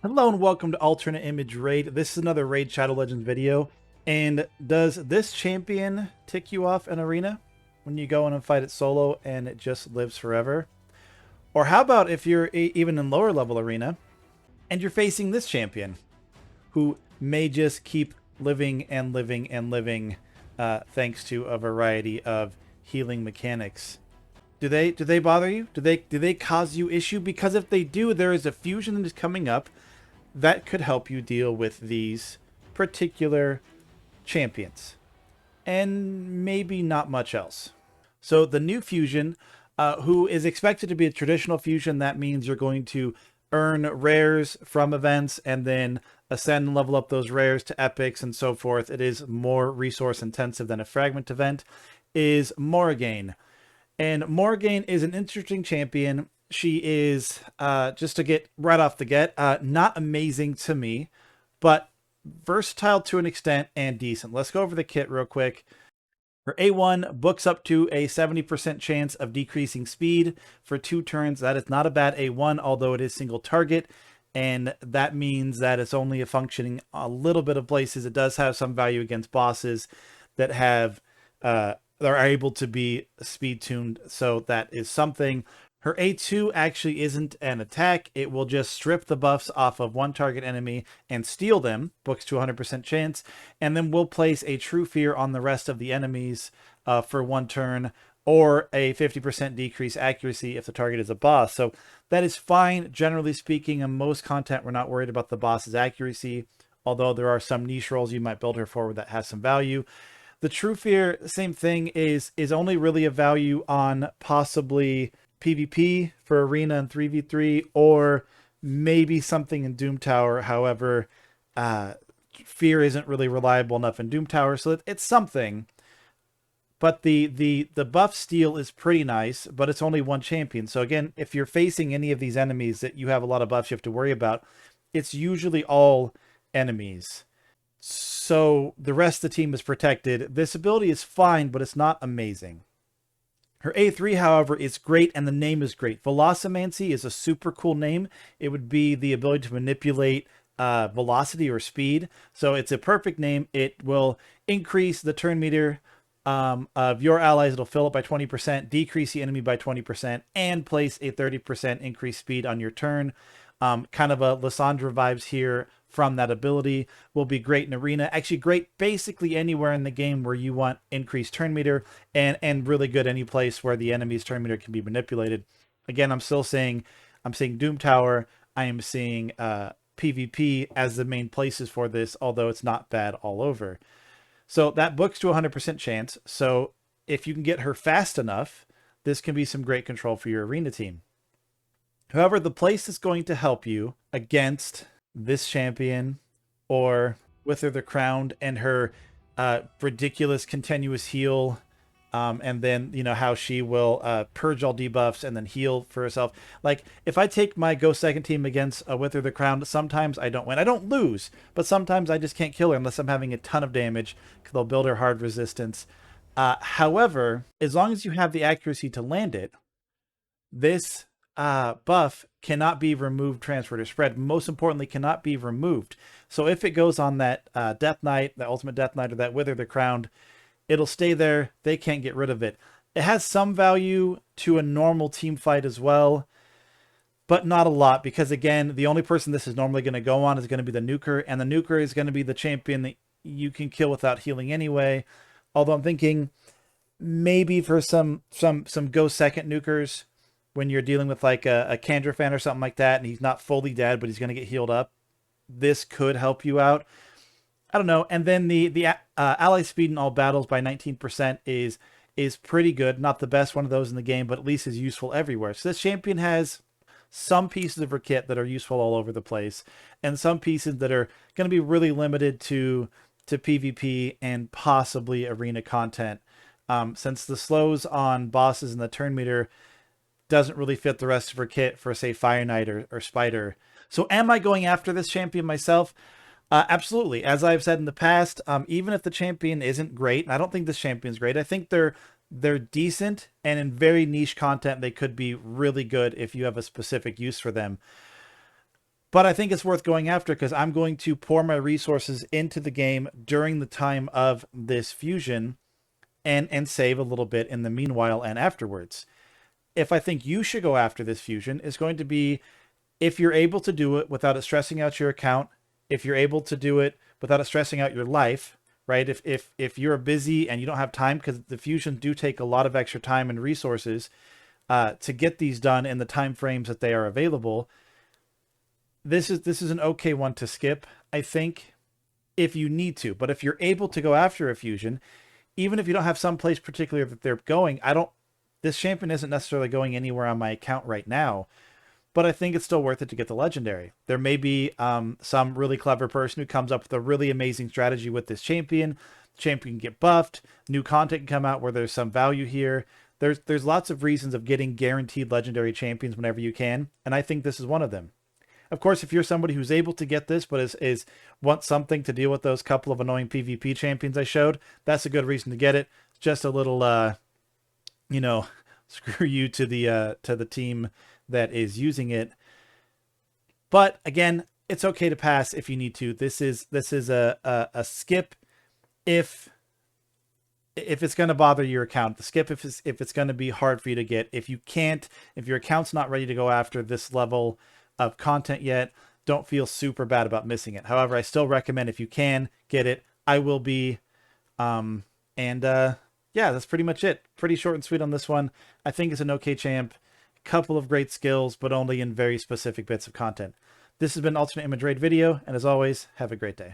Hello and welcome to Alternate Image Raid. This is another Raid Shadow Legends video. And does this champion tick you off in arena when you go in and fight it solo and it just lives forever? Or how about if you're even in lower level arena and you're facing this champion who may just keep living and living and living thanks to a variety of healing mechanics? Do they bother you? Do they cause you issue? Because if they do, there is a fusion that is coming up that could help you deal with these particular champions. And maybe not much else. So the new fusion, who is expected to be a traditional fusion, that means you're going to earn rares from events and then ascend and level up those rares to epics and so forth. It is more resource intensive than a fragment event, is MORRIGAINE. And MORRIGAINE is an interesting champion. She is, just to get right off the get, not amazing to me, but versatile to an extent and decent. Let's go over the kit real quick. Her A1 books up to a 70% chance of decreasing speed for 2 turns. That is not a bad A1, although it is single target. And that means that it's only functioning a little bit of places. It does have some value against bosses that have are able to be speed tuned. So that is something. Her A2 actually isn't an attack. It will just strip the buffs off of one target enemy and steal them, books to 100% chance, and then we'll place a True Fear on the rest of the enemies for 1 turn, or a 50% decrease accuracy if the target is a boss. So that is fine, generally speaking. In most content, we're not worried about the boss's accuracy, although there are some niche roles you might build her for that has some value. The True Fear, same thing, is only really a value on possibly PvP for arena and 3v3, or maybe something in Doom Tower. However, Fear isn't really reliable enough in Doom Tower, so it's something. But the buff steal is pretty nice, but it's only one champion. So again, if you're facing any of these enemies that you have a lot of buffs you have to worry about, it's usually all enemies. So the rest of the team is protected. This ability is fine, but it's not amazing. Her A3, however, is great, and the name is great. Velocimancy is a super cool name. It would be the ability to manipulate velocity or speed. So it's a perfect name. It will increase the turn meter of your allies. It'll fill it by 20%, decrease the enemy by 20%, and place a 30% increased speed on your turn. Kind of a Lysandra vibes here from that ability. Will be great in arena, actually great basically anywhere in the game where you want increased turn meter, and really good any place where the enemy's turn meter can be manipulated. Again, I'm seeing Doom Tower, I am seeing PvP as the main places for this, although it's not bad all over. So that books to 100% chance. So if you can get her fast enough, this can be some great control for your arena team. However, the place that's going to help you against this champion, or with her the Crowned and her ridiculous continuous heal, and then how she will purge all debuffs and then heal for herself. Like if I take my Go second team against Wither the Crowned, sometimes I don't win. I don't lose, but sometimes I just can't kill her unless I'm having a ton of damage, because they'll build her hard resistance. However, as long as you have the accuracy to land it, this buff cannot be removed, transferred, or spread. Most importantly, cannot be removed. So if it goes on that Death Knight, that Ultimate Death Knight, or that Wither the Crowned, it'll stay there. They can't get rid of it. It has some value to a normal team fight as well, but not a lot, because again, the only person this is normally going to go on is going to be the nuker, and the nuker is going to be the champion that you can kill without healing anyway. Although I'm thinking maybe for some Go second nukers, when you're dealing with like a Kandrafan or something like that, and he's not fully dead, but he's going to get healed up, this could help you out. I don't know. And then the ally speed in all battles by 19% is pretty good. Not the best one of those in the game, but at least is useful everywhere. So this champion has some pieces of her kit that are useful all over the place, and some pieces that are going to be really limited to PvP and possibly arena content, since the slows on bosses and the turn meter doesn't really fit the rest of her kit for, say, Fire Knight or Spider. So am I going after this champion myself? Absolutely. As I've said in the past, even if the champion isn't great, and I don't think this champion's great, I think they're decent, and in very niche content, they could be really good if you have a specific use for them. But I think it's worth going after because I'm going to pour my resources into the game during the time of this fusion and save a little bit in the meanwhile and afterwards. If I think you should go after this fusion is going to be if you're able to do it without it stressing out your account, if you're able to do it without it stressing out your life, right? If you're busy and you don't have time, because the fusions do take a lot of extra time and resources to get these done in the time frames that they are available, this is an okay one to skip, I think, if you need to. But if you're able to go after a fusion, even if you don't have some place particular that they're going, this champion isn't necessarily going anywhere on my account right now, but I think it's still worth it to get the legendary. There may be some really clever person who comes up with a really amazing strategy with this champion. The champion can get buffed, new content can come out where there's some value here. There's lots of reasons of getting guaranteed legendary champions whenever you can, and I think this is one of them. Of course, if you're somebody who's able to get this, but wants something to deal with those couple of annoying PvP champions I showed, that's a good reason to get it. Just a little, screw you to the team that is using it. But again, it's okay to pass if you need to. This is a skip if it's going to bother your account. The skip if it's going to be hard for you to get. If your account's not ready to go after this level of content yet, don't feel super bad about missing it. However, I still recommend if you can get it. I will be. Yeah, that's pretty much it. Pretty short and sweet on this one. I think it's an okay champ. Couple of great skills, but only in very specific bits of content. This has been Alternate Image Raid video, and as always, have a great day.